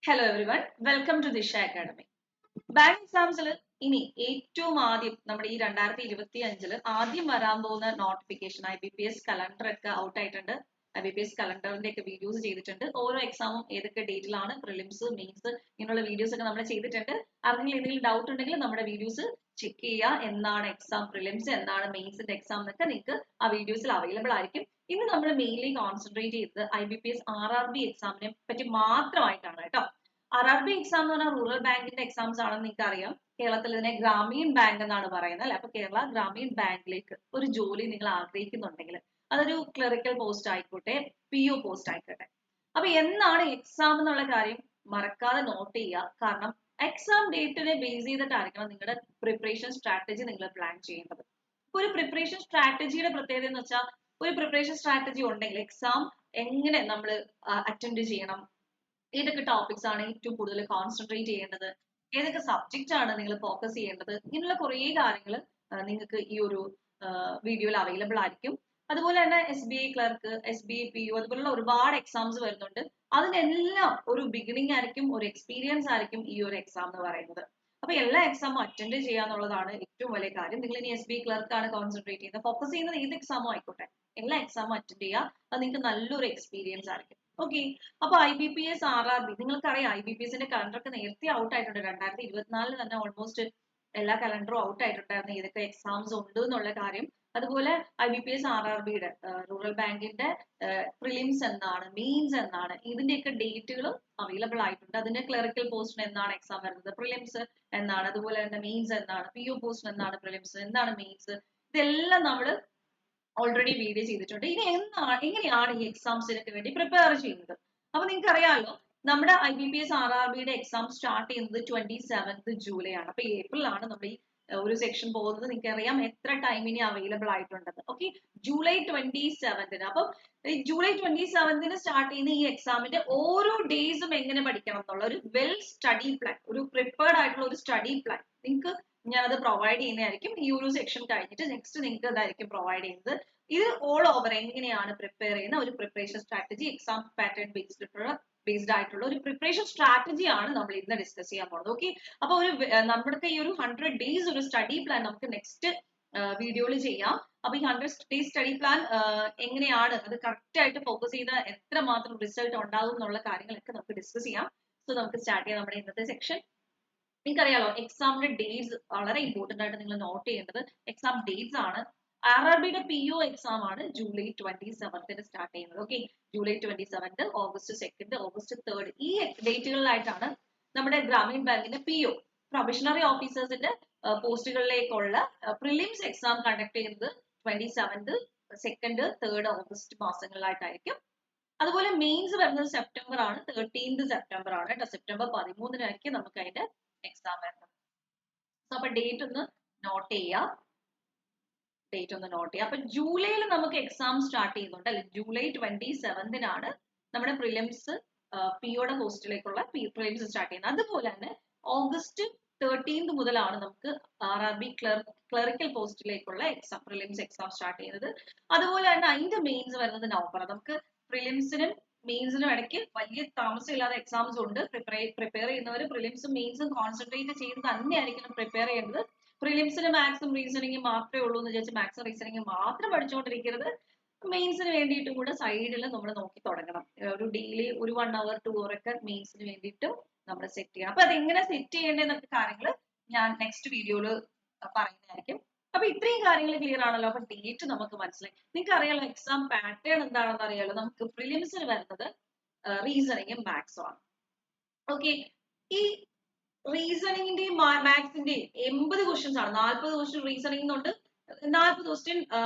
Hello everyone, welcome to ദിശ academy. Bank എക്സാംസിൽ ഇനി ഏറ്റവും ആദ്യം നമ്മുടെ ഈ 2025 ആദ്യം വരാൻ പോകുന്ന നോട്ടിഫിക്കേഷൻ IBPS കലണ്ടർ ഒക്കെ ഔട്ട് ആയിട്ടുണ്ട്. IBPS കലണ്ടറിന്റെ ഒക്കെ വീഡിയോസ് ചെയ്തിട്ടുണ്ട്. ഓരോ എക്സാമും ഏതൊക്കെ ഡേറ്റിലാണ്, പ്രിലിംസ്, മെയിൻസ്, ഇങ്ങനെയുള്ള വീഡിയോസ് ഒക്കെ നമ്മൾ ചെയ്തിട്ടുണ്ട്. അതിൽ എന്തെങ്കിലും ഡൗട്ട് ഉണ്ടെങ്കിൽ നമ്മുടെ വീഡിയോസ് ചെക്ക് ചെയ്യുക. എന്നാണ് എക്സാം, പ്രിലിംസ് എന്നാണ് മെയിൻസിന്റെ എക്സാം എന്നൊക്കെ നിങ്ങൾക്ക് ആ വീഡിയോസിൽ അവൈലബിൾ ആയിരിക്കും. ഇന്ന് നമ്മൾ മെയിൻലി കോൺസെൻട്രേറ്റ് ചെയ്തത് IBPS RRB എക്സാമിനെ പറ്റി മാത്രമായിട്ടാണ് കേട്ടോ. RRB എക്സാം എന്ന് പറഞ്ഞാൽ റൂറൽ ബാങ്കിന്റെ എക്സാംസ് ആണെന്ന് നിങ്ങൾക്ക് അറിയാം. കേരളത്തിൽ ഇതിനെ ഗ്രാമീൺ ബാങ്ക് എന്നാണ് പറയുന്നത് അല്ലെ. അപ്പൊ കേരള ഗ്രാമീൺ ബാങ്കിലേക്ക് ഒരു ജോലി നിങ്ങൾ ആഗ്രഹിക്കുന്നുണ്ടെങ്കിൽ അതൊരു ക്ലറിക്കൽ പോസ്റ്റ് ആയിക്കോട്ടെ, PO പോസ്റ്റ് ആയിക്കോട്ടെ, അപ്പൊ എന്നാണ് എക്സാം എന്നുള്ള കാര്യം മറക്കാതെ നോട്ട് ചെയ്യുക. കാരണം എക്സാം ഡേറ്റിനെ ബേസ് ചെയ്തിട്ടായിരിക്കണം നിങ്ങളുടെ പ്രിപ്പറേഷൻ സ്ട്രാറ്റജി നിങ്ങൾ പ്ലാൻ ചെയ്യേണ്ടത്. ഇപ്പൊ ഒരു പ്രിപ്പറേഷൻ സ്ട്രാറ്റജിയുടെ പ്രത്യേകത എന്ന് വെച്ചാൽ, ഒരു പ്രിപ്പറേഷൻ സ്ട്രാറ്റജി ഉണ്ടെങ്കിൽ എക്സാം എങ്ങനെ നമ്മൾ അറ്റൻഡ് ചെയ്യണം, ഏതൊക്കെ ടോപ്പിക്സ് ആണ് ഏറ്റവും കൂടുതൽ കോൺസെൻട്രേറ്റ് ചെയ്യേണ്ടത്, ഏതൊക്കെ സബ്ജക്റ്റ് ആണ് നിങ്ങൾ ഫോക്കസ് ചെയ്യേണ്ടത്, ഇങ്ങനെയുള്ള കുറേ കാര്യങ്ങൾ നിങ്ങൾക്ക് ഈ ഒരു വീഡിയോയിൽ അവൈലബിൾ ആയിരിക്കും. അതുപോലെ തന്നെ SBI ക്ലർക്ക്, SBI PO, അതുപോലുള്ള ഒരുപാട് എക്സാംസ് വരുന്നുണ്ട്. അതിനെല്ലാം ഒരു ബിഗിനിങ് ആയിരിക്കും, ഒരു എക്സ്പീരിയൻസ് ആയിരിക്കും ഈ ഒരു എക്സാം എന്ന് പറയുന്നത്. അപ്പൊ എല്ലാ എക്സാമും അറ്റൻഡ് ചെയ്യാന്നുള്ളതാണ് ഏറ്റവും വലിയ കാര്യം. നിങ്ങൾ ഇനി SBI ക്ലർക്ക് ആണ് കോൺസെൻട്രേറ്റ് ചെയ്യുന്നത്, ഫോക്കസ് ചെയ്യുന്നത് ഏത് എക്സാമോ ആയിക്കോട്ടെ, എല്ലാ എക്സാമും അറ്റൻഡ് ചെയ്യുക. അത് നിങ്ങൾക്ക് നല്ലൊരു എക്സ്പീരിയൻസ് ആയിരിക്കും. ഓക്കെ, അപ്പൊ IBPS RRB നിങ്ങൾക്കറിയാം, IBPSന്റെ കലണ്ടർ ഒക്കെ നേരത്തെ ഔട്ട് ആയിട്ടുണ്ട്. 2024 തന്നെ ഓൾമോസ്റ്റ് എല്ലാ കലണ്ടറും ഔട്ട് ആയിട്ടുണ്ടായിരുന്നു, ഏതൊക്കെ എക്സാംസ് ഉണ്ട് എന്നുള്ള കാര്യം. അതുപോലെ IBPS RRBയുടെ റൂറൽ ബാങ്കിന്റെ പ്രിലിംസ് എന്നാണ്, മെയിൻസ് എന്നാണ്, ഇതിന്റെയൊക്കെ ഡേറ്റുകളും അവൈലബിൾ ആയിട്ടുണ്ട്. അതിന്റെ ക്ലറിക്കൽ പോസ്റ്റിന് എന്നാണ് എക്സാം വരുന്നത്, പ്രിലിംസ് എന്നാണ്, അതുപോലെ തന്നെ മെയിൻസ് എന്നാണ്, PO പോസ്റ്റിന് എന്നാണ് പ്രിലിംസ്, എന്താണ് മെയിൻസ്, ഇതെല്ലാം നമ്മൾ ഓൾറെഡി വീഡിയോ ചെയ്തിട്ടുണ്ട്. ഇനി എങ്ങനെയാണ് ഈ എക്സാംസിനൊക്കെ വേണ്ടി പ്രിപ്പയർ ചെയ്യുന്നത്? അപ്പൊ നിങ്ങൾക്ക് അറിയാമല്ലോ, നമ്മുടെ IBPS RRBയുടെ എക്സാം സ്റ്റാർട്ട് ചെയ്യുന്നത് 27th ജൂലൈ ആണ്. അപ്പൊ ഏപ്രിലാണ് നമ്മൾ ഈ ഒരു സെക്ഷൻ പോകുന്നത്. നിങ്ങൾക്ക് അറിയാം എത്ര ടൈം ഇനി അവൈലബിൾ ആയിട്ടുണ്ടെന്ന്. Okay, July 27th. അപ്പം ഈ ജൂലൈ 27th സ്റ്റാർട്ട് ചെയ്യുന്ന ഈ എക്സാമിന്റെ ഓരോ ഡേയ്സും എങ്ങനെ പഠിക്കണം എന്നുള്ള ഒരു വെൽ സ്റ്റഡി പ്ലാൻ, ഒരു പ്രിപ്പയർഡ് ആയിട്ടുള്ള ഒരു സ്റ്റഡി പ്ലാൻ നിങ്ങൾക്ക് ഞാനത് പ്രൊവൈഡ് ചെയ്യുന്നതായിരിക്കും. ഈ ഒരു സെക്ഷൻ കഴിഞ്ഞിട്ട് നെക്സ്റ്റ് നിങ്ങൾക്ക് അതായിരിക്കും പ്രൊവൈഡ് ചെയ്യുന്നത്. ഇത് ഓൾ ഓവർ എങ്ങനെയാണ് പ്രിപ്പയർ ചെയ്യുന്ന ഒരു preparation strategy, exam pattern based ആയിട്ടുള്ള ഒരു പ്രിപ്പറേഷൻ സ്ട്രാറ്റജി ആണ് നമ്മൾ ഇന്ന് ഡിസ്കസ് ചെയ്യാൻ പോകുന്നത്. ഓക്കെ, അപ്പൊ ഒരു നമ്മുടെ ഈ ഒരു 100 days ഒരു സ്റ്റഡി പ്ലാൻ നമുക്ക് നെക്സ്റ്റ് വീഡിയോയിൽ ചെയ്യാം. അപ്പൊ ഈ 100 days സ്റ്റഡി പ്ലാൻ എങ്ങനെയാണ് അത് കറക്റ്റ് ആയിട്ട് ഫോക്കസ് ചെയ്ത എത്രമാത്രം റിസൾട്ട് ഉണ്ടാകും എന്നുള്ള കാര്യങ്ങളൊക്കെ നമുക്ക് ഡിസ്കസ് ചെയ്യാം. സോ നമുക്ക് സ്റ്റാർട്ട് ചെയ്യാം നമ്മുടെ ഇന്നത്തെ സെക്ഷൻ. നിങ്ങൾക്കറിയാലോ, എക്സാമിന്റെ ഡേറ്റ്സ് വളരെ ഇമ്പോർട്ടന്റ് ആയിട്ട് നിങ്ങൾ നോട്ട് ചെയ്യേണ്ടത് എക്സാം ഡേറ്റ്സ് ആണ്. RRBയുടെ PO എക്സാം ആണ് ജൂലൈ 27th സ്റ്റാർട്ട് ചെയ്യുന്നത്. Okay, July 27th, August 2nd, August 3rd, ഈ ഡേറ്റുകളിലായിട്ടാണ് നമ്മുടെ ഗ്രാമീൺ ബാങ്കിന്റെ PO പ്രൊബഷണറി ഓഫീസേഴ്സിന്റെ പോസ്റ്റുകളിലേക്കുള്ള പ്രിലിംസ് എക്സാം കണ്ടക്ട് ചെയ്യുന്നത് 27th, 2nd, 3rd ഓഗസ്റ്റ് മാസങ്ങളിലായിട്ടായിരിക്കും. അതുപോലെ മെയിൻസ് വരുന്നത് സെപ്റ്റംബർ ആണ്, 13th സെപ്റ്റംബർ ആണ് കേട്ടോ. സെപ്റ്റംബർ 13 നമുക്ക് അതിന്റെ എക്സാം വരുന്നത്. അപ്പൊ ഡേറ്റ് ഒന്ന് നോട്ട് ചെയ്യുക, അപ്പൊ ജൂലൈയിൽ നമുക്ക് എക്സാം സ്റ്റാർട്ട് ചെയ്യുന്നുണ്ട് അല്ലെ. ജൂലൈ 27th നമ്മുടെ പ്രിലിംസ് POയുടെ പോസ്റ്റിലേക്കുള്ള പ്രിലിംസ് സ്റ്റാർട്ട് ചെയ്യുന്നത്. അതുപോലെ തന്നെ ഓഗസ്റ്റ് 13th മുതലാണ് നമുക്ക് RRB ക്ലറിക്കൽ പോസ്റ്റിലേക്കുള്ള എക്സാം, പ്രിലിംസ് എക്സാം സ്റ്റാർട്ട് ചെയ്യുന്നത്. അതുപോലെ തന്നെ അതിന്റെ മെയിൻസ് വരുന്നത് നവംബർ. നമുക്ക് പ്രിലിംസിനും മെയിൻസിനും ഇടയ്ക്ക് വലിയ താമസമില്ലാതെ എക്സാംസ് ഉണ്ട്. പ്രിപ്പയർ ചെയ്യുന്നവർ പ്രിലിംസും മെയിൻസും കോൺസെൻട്രേറ്റ് ചെയ്ത് തന്നെയായിരിക്കണം പ്രിപ്പയർ ചെയ്യേണ്ടത്. പ്രിലിംസിന് മാത്സും റീസണിങ്ങും മാത്രമേ ഉള്ളൂ എന്ന് വിചാരിച്ച് മാത്സും റീസണിങ്ങും മാത്രം പഠിച്ചുകൊണ്ടിരിക്കരുത്. മെയിൻസിന് വേണ്ടിയിട്ടും കൂടെ സൈഡിൽ നമ്മൾ നോക്കി തുടങ്ങണം. ഒരു ഡെയിലി ഒരു 1 hour 2 hour ഒക്കെ മെയിൻസിന് വേണ്ടിയിട്ടും നമ്മൾ സെറ്റ് ചെയ്യണം. അപ്പൊ അതെങ്ങനെ സെറ്റ് ചെയ്യേണ്ടതെന്നൊക്കെ കാര്യങ്ങൾ ഞാൻ നെക്സ്റ്റ് വീഡിയോയിൽ പറയുന്നതായിരിക്കും. അപ്പൊ ഇത്രയും കാര്യങ്ങൾ ക്ലിയർ ആണല്ലോ. അപ്പൊ ഡേറ്റ് നമുക്ക് മനസ്സിലായി. നിങ്ങൾക്ക് അറിയാലോ എക്സാം പാറ്റേൺ എന്താണെന്ന് അറിയാലോ. നമുക്ക് പ്രിലിംസിന് വരുന്നത് റീസണിങ്ങും മാത്സും ആണ്. ഓക്കെ, ഈ റീസണിങ്ങിന്റെയും മാത്സിന്റെയും 80 ക്വസ്റ്റ്യൻസ് ആണ്. 40 ക്വസ്റ്റ്യൻ റീസണിംഗ് 40 ക്വസ്റ്റ്യൻ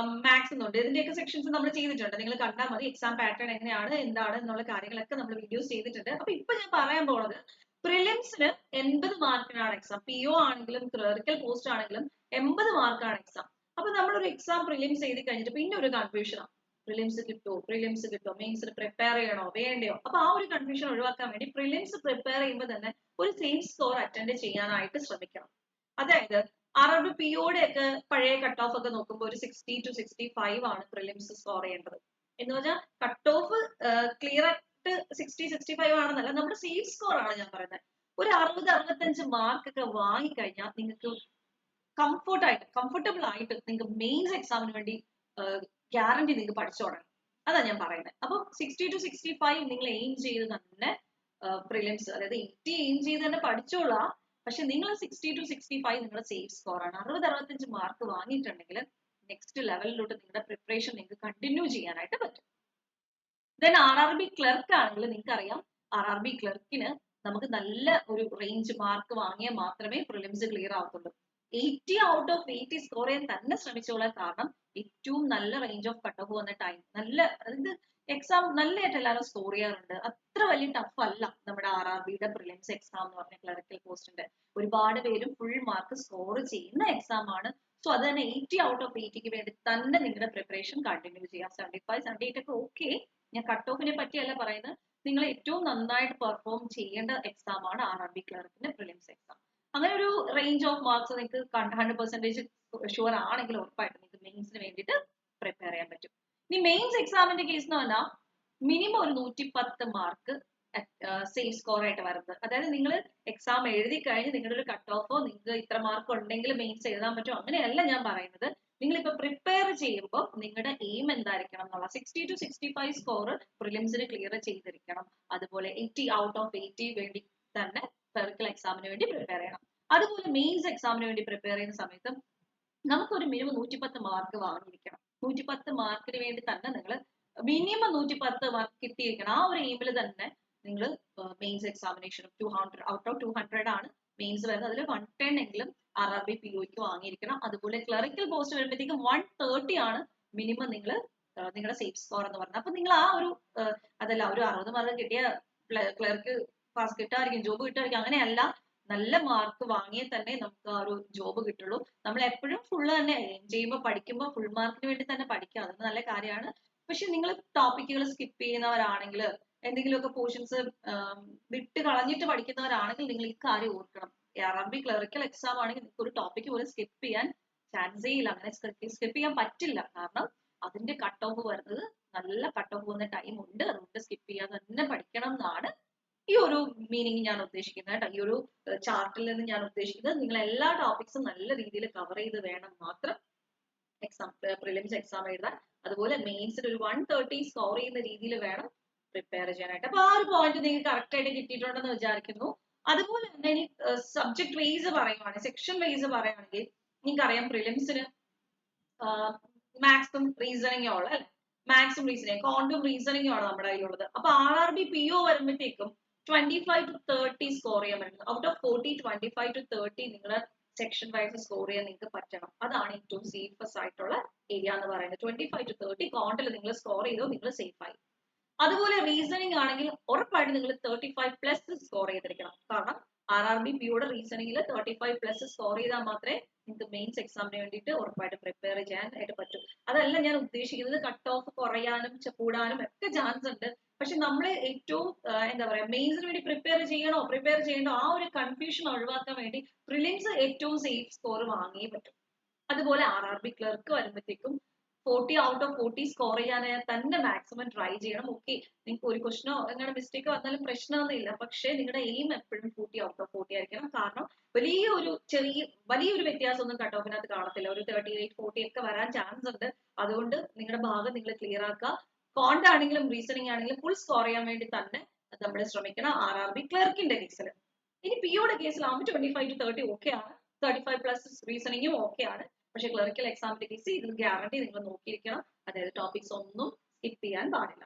മാത്സ് എന്നുണ്ട്. ഇതിന്റെയൊക്കെ സെക്ഷൻസ് നമ്മൾ ചെയ്തിട്ടുണ്ട്. നിങ്ങൾ കണ്ടാൽ മതി എക്സാം പാറ്റേൺ എങ്ങനെയാണ്, എന്താണ് എന്നുള്ള കാര്യങ്ങളൊക്കെ നമ്മൾ വീഡിയോസ് ചെയ്തിട്ടുണ്ട്. അപ്പൊ ഇപ്പൊ ഞാൻ പറയാൻ പോകുന്നത് പ്രിലിംസിന് 80 മാർക്കിനാണ് എക്സാം. PO ആണെങ്കിലും ക്ലറിക്കൽ പോസ്റ്റ് ആണെങ്കിലും 80 മാർക്കാണ് എക്സാം. അപ്പൊ നമ്മളൊരു എക്സാം പ്രിലിംസ് എഴുതി കഴിഞ്ഞിട്ട് പിന്നെ ഒരു കൺഫ്യൂഷനാണ്, പ്രിലിംസ് കിട്ടുമോ, മെയിൻസിന് പ്രിപ്പയർ ചെയ്യണോ വേണ്ടയോ. അപ്പൊ ആ ഒരു കൺഫ്യൂഷൻ ഒഴിവാക്കാൻ വേണ്ടി പ്രിലിംസ് പ്രിപ്പയർ ചെയ്യുമ്പോൾ തന്നെ ഒരു സെയിം സ്കോർ അറ്റൻഡ് ചെയ്യാനായിട്ട് ശ്രമിക്കണം. അതായത് RRB POയുടെ ഒക്കെ പഴയ കട്ട് ഓഫ് ഒക്കെ നോക്കുമ്പോൾ ഒരു 60 to 65 ആണ് പ്രിലിംസ് സ്കോർ ചെയ്യേണ്ടത്. എന്ന് പറഞ്ഞാൽ കട്ട് ഓഫ് ക്ലിയർ കറക്റ്റ് 60-65 ആണെന്നല്ല, നമ്മുടെ സേഫ് സ്കോർ ആണ് ഞാൻ പറയുന്നത്. ഒരു 60-65 മാർക്ക് ഒക്കെ വാങ്ങിക്കഴിഞ്ഞാൽ നിങ്ങൾക്ക് കംഫർട്ടബിൾ ആയിട്ട് നിങ്ങൾക്ക് മെയിൻസ് എക്സാമിന് വേണ്ടി ഗ്യാരണ്ടി നിങ്ങൾക്ക് പഠിച്ചു തുടങ്ങാം. അതാ ഞാൻ പറയുന്നത്. അപ്പം 60-65 നിങ്ങൾ എയിം ചെയ്ത് തന്നെ പ്രിലിംസ്, അതായത് 80 എയിം ചെയ്ത് തന്നെ പഠിച്ചോളാം. പക്ഷെ നിങ്ങൾ 60-65 നിങ്ങളുടെ സേഫ് സ്കോർ ആണ്. 60-65 മാർക്ക് വാങ്ങിയിട്ടുണ്ടെങ്കിൽ നെക്സ്റ്റ് ലെവലിലോട്ട് നിങ്ങളുടെ പ്രിപ്പറേഷൻ നിങ്ങൾക്ക് കണ്ടിന്യൂ ചെയ്യാനായിട്ട് പറ്റും. ദെൻ RRB ക്ലർക്ക് ആണെങ്കിൽ നിങ്ങൾക്ക് അറിയാം, RRB ക്ലർക്കിന് നമുക്ക് നല്ല ഒരു റേഞ്ച് മാർക്ക് വാങ്ങിയാൽ മാത്രമേ പ്രിലിംസ് ക്ലിയർ ആവത്തുള്ളൂ. 80 ഔട്ട് ഓഫ് 80 സ്കോർ ചെയ്യാൻ തന്നെ ശ്രമിച്ചോളാം. കാരണം ഏറ്റവും നല്ല റേഞ്ച് ഓഫ് കട്ട് ഓഫ് വന്ന ടൈം, നല്ല, അതായത് എക്സാം നല്ലതായിട്ട് എല്ലാവരും സ്കോർ ചെയ്യാറുണ്ട്. അത്ര വലിയ ടഫ് അല്ല നമ്മുടെ RRBയുടെ പ്രിലിംസ് എക്സാം എന്ന് പറഞ്ഞ ക്ലറിക്കൽ പോസ്റ്റിന്റെ. ഒരുപാട് പേരും ഫുൾ മാർക്ക് സ്കോർ ചെയ്യുന്ന എക്സാം ആണ്. സോ അത് തന്നെ 80 ഔട്ട് ഓഫ് 80ക്ക് വേണ്ടി തന്നെ നിങ്ങളുടെ പ്രിപ്പറേഷൻ കണ്ടിന്യൂ ചെയ്യാം. 75-78 ഒക്കെ ഓക്കെ. ഞാൻ കട്ട് ഓഫിനെ പറ്റിയല്ല പറയുന്നത്, നിങ്ങൾ ഏറ്റവും നന്നായിട്ട് പെർഫോം ചെയ്യേണ്ട എക്സാം ആണ് RRB ക്ലർക്കിന്റെ പ്രിലിംസ് എക്സാം. അങ്ങനെ ഒരു റേഞ്ച് ഓഫ് മാർക്സ് നിങ്ങൾക്ക് 100% ഷുവർ ആണെങ്കിൽ ഉറപ്പായിട്ട് നിങ്ങൾക്ക് മെയിൻസിന് വേണ്ടിയിട്ട് പ്രിപ്പയർ ചെയ്യാൻ പറ്റും. ഇനി മെയിൻസ് എക്സാമിന്റെ കേസ് എന്ന് പറഞ്ഞാൽ മിനിമം ഒരു 110 മാർക്ക് സേഫ് സ്കോർ ആയിട്ട് വരുന്നത്. അതായത് നിങ്ങൾ എക്സാം എഴുതി കഴിഞ്ഞ് നിങ്ങളുടെ ഒരു കട്ട് ഓഫോ നിങ്ങൾക്ക് ഇത്ര മാർക്ക് ഉണ്ടെങ്കിൽ മെയിൻസ് എഴുതാൻ പറ്റും അങ്ങനെയല്ല ഞാൻ പറയുന്നത്. നിങ്ങളിപ്പോ പ്രിപ്പയർ ചെയ്യുമ്പോൾ നിങ്ങളുടെ എയിം എന്തായിരിക്കണം എന്നുള്ള 60-65 സ്കോർ പ്രിലിംസിന് ക്ലിയർ ചെയ്തിരിക്കണം. അതുപോലെ 80 ഔട്ട് ഓഫ് 80 വേണ്ടി തന്നെ ക്ലറിക്കൽ എക്സാമിന് വേണ്ടി പ്രിപ്പയർ ചെയ്യണം. അതുപോലെ മെയിൻസ് എക്സാമിന് വേണ്ടി പ്രിപ്പയർ ചെയ്യുന്ന സമയത്ത് നമുക്കൊരു മിനിമം 110 മാർക്ക് വാങ്ങിയിരിക്കണം. 110 മാർക്കിന് വേണ്ടി തന്നെ നിങ്ങൾ മിനിമം 110 മാർക്ക് കിട്ടിയിരിക്കണം. ആ ഒരു എയിമിൽ തന്നെ നിങ്ങൾ മെയിൻസ് എക്സാമിനേഷൻ 200 ഔട്ട് ഓഫ് 200 ആണ് മെയിൻസ് വരുന്നത്. അതിൽ 110 എങ്കിലും RRB POക്ക് വാങ്ങിയിരിക്കണം. അതുപോലെ ക്ലറിക്കൽ പോസ്റ്റ് വരുമ്പോഴത്തേക്കും 130 ആണ് മിനിമം നിങ്ങൾ നിങ്ങളുടെ സേഫ് സ്കോർ എന്ന് പറഞ്ഞത്. അപ്പൊ നിങ്ങൾ ആ ഒരു അതല്ല ഒരു 60 മാർക്ക് കിട്ടിയ ക്ലർക്ക് പാസ് കിട്ടാതിരിക്കും, ജോബ് കിട്ടാതിരിക്കും, അങ്ങനെയല്ല. നല്ല മാർക്ക് വാങ്ങിയാൽ തന്നെ നമുക്ക് ആ ഒരു ജോബ് കിട്ടുള്ളൂ. നമ്മൾ എപ്പോഴും ഫുള്ള് തന്നെ ചെയ്യുമ്പോൾ പഠിക്കുമ്പോൾ ഫുൾ മാർക്കിന് വേണ്ടി തന്നെ പഠിക്കുക, അത് നല്ല കാര്യമാണ്. പക്ഷെ നിങ്ങൾ ടോപ്പിക്കുകൾ സ്കിപ്പ് ചെയ്യുന്നവരാണെങ്കിൽ, എന്തെങ്കിലുമൊക്കെ പോർഷൻസ് വിട്ട് കളഞ്ഞിട്ട് പഠിക്കുന്നവരാണെങ്കിൽ നിങ്ങൾ ഈ കാര്യം ഓർക്കണം. RRB ക്ലറിക്കൽ എക്സാം ആണെങ്കിൽ നിങ്ങൾക്ക് ഒരു ടോപ്പിക്ക് പോലും സ്കിപ്പ് ചെയ്യാൻ ചാൻസേ ഇല്ല. അങ്ങനെ സ്കിപ്പ് ചെയ്യാൻ പറ്റില്ല. കാരണം അതിന്റെ കട്ട് ഓഫ് വരുന്നത് നല്ല കട്ട് ഓഫ് പോകുന്ന ടൈം ഉണ്ട്. അതുകൊണ്ട് സ്കിപ്പ് ചെയ്യാതെ തന്നെ പഠിക്കണം എന്നാണ് ഈ ഒരു മീനിങ് ഞാൻ ഉദ്ദേശിക്കുന്നത് കേട്ടോ. ഈ ഒരു ചാർട്ടിൽ നിന്ന് ഞാൻ ഉദ്ദേശിക്കുന്നത് നിങ്ങൾ എല്ലാ ടോപ്പിക്സും നല്ല രീതിയിൽ കവർ ചെയ്ത് വേണം മാത്രം എക്സാം പ്രിലിംസ് എക്സാം എഴുതാൻ. അതുപോലെ മെയിൻസിൽ ഒരു 130 സ്കോർ ചെയ്യുന്ന രീതിയിൽ വേണം പ്രിപ്പയർ ചെയ്യാനായിട്ട്. അപ്പൊ ആ ഒരു പോയിന്റ് നിങ്ങൾക്ക് കറക്റ്റ് ആയിട്ട് കിട്ടിയിട്ടുണ്ടെന്ന് വിചാരിക്കുന്നു. അതുപോലെ തന്നെ ഇനി സബ്ജക്ട് വൈസ് പറയുവാണെങ്കിൽ, സെക്ഷൻ വൈസ് പറയുകയാണെങ്കിൽ നിങ്ങൾക്കറിയാം പ്രിലിംസിന് മാത്സും റീസണിങ്ങും ഉള്ള അല്ലെ, മാത്സും റീസണിങ്, ക്വാണ്ടും റീസണിങ്ങും ആണ് നമ്മുടെ കയ്യിലുള്ളത്. അപ്പൊ RRB PO വരുമ്പോഴത്തേക്കും 25-30 സ്കോർ ചെയ്യാൻ പറ്റുന്നത്. ഔട്ട് ഓഫ് 40 25-30 നിങ്ങളെ സെക്ഷൻ വൈസ് സ്കോർ ചെയ്യാൻ നിങ്ങൾക്ക് പറ്റണം. അതാണ് ഏറ്റവും സേഫസ്റ്റ് ആയിട്ടുള്ള ഏരിയ എന്ന് പറയുന്നത്. 25-30 ക്വാണ്ടിൽ നിങ്ങൾ സ്കോർ ചെയ്തോ നിങ്ങൾ സേഫ് ആയി. അതുപോലെ റീസണിങ് ആണെങ്കിൽ ഉറപ്പായിട്ട് നിങ്ങൾ 35+ സ്കോർ ചെയ്തിരിക്കണം. കാരണം RRB POയുടെ റീസണിങ്ങിൽ 35+ സ്കോർ ചെയ്താൽ മാത്രമേ നിങ്ങൾക്ക് മെയിൻസ് എക്സാമിന് വേണ്ടിയിട്ട് ഉറപ്പായിട്ട് പ്രിപ്പയർ ചെയ്യാനായിട്ട് പറ്റും. അതല്ല ഞാൻ ഉദ്ദേശിക്കുന്നത്, കട്ട് ഓഫ് കുറയാനും കൂടാനും ഒക്കെ ചാൻസ് ഉണ്ട്. പക്ഷെ നമ്മൾ ഏറ്റവും എന്താ പറയാ, മെയിൻസിന് വേണ്ടി പ്രിപ്പയർ ചെയ്യണോ ആ ഒരു കൺഫ്യൂഷൻ ഒഴിവാക്കാൻ വേണ്ടി പ്രിലിംസ് ഏറ്റവും സേഫ് സ്കോർ വാങ്ങിയേ പറ്റും. അതുപോലെ RRB ക്ലർക്ക് വരുമ്പോഴത്തേക്കും 40 ഔട്ട് ഓഫ് 40 സ്കോർ ചെയ്യാനായി തന്നെ മാക്സിമം ട്രൈ ചെയ്യണം. ഓക്കെ, നിങ്ങൾക്ക് ഒരു ക്വസ്റ്റനോ അങ്ങനെ മിസ്റ്റേക്ക് വന്നാലും പ്രശ്നമൊന്നുമില്ല. പക്ഷേ നിങ്ങളുടെ എയിം എപ്പോഴും 40 ഔട്ട് ഓഫ് 40 ആയിരിക്കണം. കാരണം വലിയൊരു വ്യത്യാസം ഒന്നും കട്ട് ഓഫിനകത്ത് കാണത്തില്ല. ഒരു 38-40 ഒക്കെ വരാൻ ചാൻസ് ഉണ്ട്. അതുകൊണ്ട് നിങ്ങളുടെ ഭാഗം നിങ്ങൾ ക്ലിയർ ആക്കുക. ക്വാണ്ട് ആണെങ്കിലും റീസണിങ് ആണെങ്കിലും ഫുൾ സ്കോർ ചെയ്യാൻ വേണ്ടി തന്നെ നമ്മൾ ശ്രമിക്കണം RRB ക്ലർക്കിന്റെ കേസിൽ. ഇനി POയുടെ കേസിലാവുമ്പോൾ 25-30 ഓക്കെ ആണ്, 35+ റീസണിങ്ങും ഓക്കെ ആണ്. പക്ഷെ ക്ലറിക്കൽ എക്സാമിന്റെ കേസ് ഇതിൽ ഗ്യാരണ്ടി നിങ്ങൾ നോക്കിയിരിക്കണം. അതായത് ടോപ്പിക്സ് ഒന്നും സ്കിപ്പ് ചെയ്യാൻ പാടില്ല.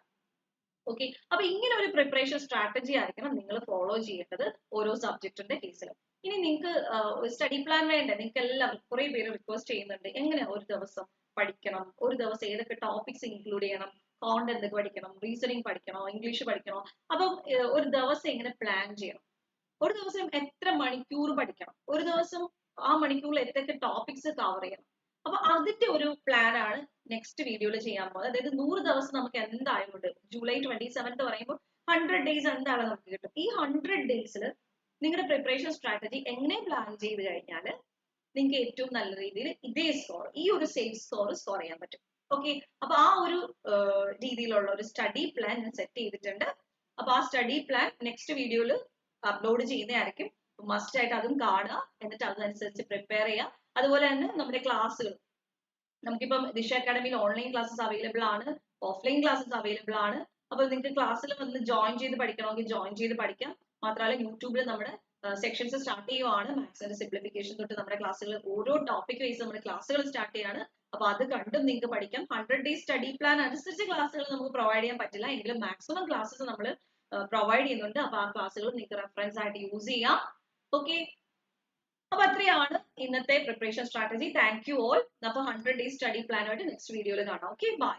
ഓക്കെ, അപ്പൊ ഇങ്ങനെ ഒരു പ്രിപ്പറേഷൻ സ്ട്രാറ്റജി ആയിരിക്കണം നിങ്ങൾ ഫോളോ ചെയ്യേണ്ടത് ഓരോ സബ്ജക്റ്റിന്റെ കേസിലും. ഇനി നിങ്ങൾക്ക് സ്റ്റഡി പ്ലാൻ വേണ്ടേ? നിങ്ങൾക്ക് എല്ലാവർക്കും കുറെ പേര് റിക്വസ്റ്റ് ചെയ്യുന്നുണ്ട്, എങ്ങനെ ഒരു ദിവസം പഠിക്കണം, ഒരു ദിവസം ഏതൊക്കെ ടോപ്പിക്സ് ഇൻക്ലൂഡ് ചെയ്യണം, കോണ്ട് എന്തൊക്കെ പഠിക്കണം, റീസണിങ് പഠിക്കണോ, ഇംഗ്ലീഷ് പഠിക്കണോ, അപ്പം ഒരു ദിവസം എങ്ങനെ പ്ലാൻ ചെയ്യണം, ഒരു ദിവസം എത്ര മണിക്കൂർ പഠിക്കണം, ഒരു ദിവസം ആ മണിക്കൂറിൽ എന്തൊക്കെ ടോപ്പിക്സ് കവർ ചെയ്യണം. അപ്പൊ അതിന്റെ ഒരു പ്ലാൻ ആണ് നെക്സ്റ്റ് വീഡിയോയിൽ ചെയ്യാൻ പോകുന്നത്. അതായത് 100 ദിവസം നമുക്ക് എന്തായാലും ജൂലൈ 27 പറയുമ്പോൾ 100 ഡേയ്സ് എന്തായാലും നമുക്ക് കിട്ടും. ഈ 100 ഡേയ്സിൽ നിങ്ങളുടെ പ്രിപ്പറേഷൻ സ്ട്രാറ്റജി എങ്ങനെ പ്ലാൻ ചെയ്ത് കഴിഞ്ഞാൽ നിങ്ങൾക്ക് ഏറ്റവും നല്ല രീതിയിൽ ഇതേ സ്കോർ, ഈ ഒരു സേഫ് സ്കോർ ചെയ്യാൻ പറ്റും. ഓക്കെ, അപ്പൊ ആ ഒരു രീതിയിലുള്ള ഒരു സ്റ്റഡി പ്ലാൻ ഞാൻ സെറ്റ് ചെയ്തിട്ടുണ്ട്. അപ്പൊ ആ സ്റ്റഡി പ്ലാൻ നെക്സ്റ്റ് വീഡിയോയിൽ അപ്ലോഡ് ചെയ്യുന്നതായിരിക്കും. മസ്റ്റ് ആയിട്ട് അതും കാണുക, എന്നിട്ട് അതനുസരിച്ച് പ്രിപ്പയർ ചെയ്യുക. അതുപോലെ തന്നെ നമ്മുടെ ക്ലാസ്സുകൾ നമുക്കിപ്പം ദിശ അക്കാഡമിയിൽ ഓൺലൈൻ ക്ലാസ്സസ് അവൈലബിൾ ആണ്, ഓഫ്ലൈൻ ക്ലാസ്സസ് അവൈലബിൾ ആണ്. അപ്പൊ നിങ്ങൾക്ക് ക്ലാസ്സിൽ വന്ന് ജോയിൻ ചെയ്ത് പഠിക്കണമെങ്കിൽ ജോയിൻ ചെയ്ത് പഠിക്കാം. മാത്രമല്ല യൂട്യൂബിൽ നമ്മുടെ സെക്ഷൻസ് സ്റ്റാർട്ട് ചെയ്യുവാണ്. മാത്സിന്റെ സിംപ്ലിഫിക്കേഷൻ തൊട്ട് നമ്മുടെ ക്ലാസ്സുകൾ ഓരോ ടോപ്പിക് വൈസ് നമ്മുടെ ക്ലാസ്സുകൾ സ്റ്റാർട്ട് ചെയ്യാണ്. അപ്പൊ അത് കണ്ടും നിങ്ങൾക്ക് പഠിക്കാം. 100 ഡേയ്സ് സ്റ്റഡി പ്ലാൻ അനുസരിച്ച് ക്ലാസ്സുകൾ നമുക്ക് പ്രൊവൈഡ് ചെയ്യാൻ പറ്റില്ല, എങ്കിലും മാക്സിമം ക്ലാസ്സസ് നമ്മൾ പ്രൊവൈഡ് ചെയ്യുന്നുണ്ട്. അപ്പൊ ആ ക്ലാസ്സുകൾ നിങ്ങൾക്ക് റെഫറൻസ് ആയിട്ട് യൂസ് ചെയ്യാം. ഓക്കെ, അപ്പൊ അത്രയാണ് ഇന്നത്തെ preparation strategy. Thank you all. അപ്പൊ 100 ഡേയ്സ് സ്റ്റഡി പ്ലാനുമായിട്ട് നെക്സ്റ്റ് വീഡിയോയിൽ കാണാം. Okay, by.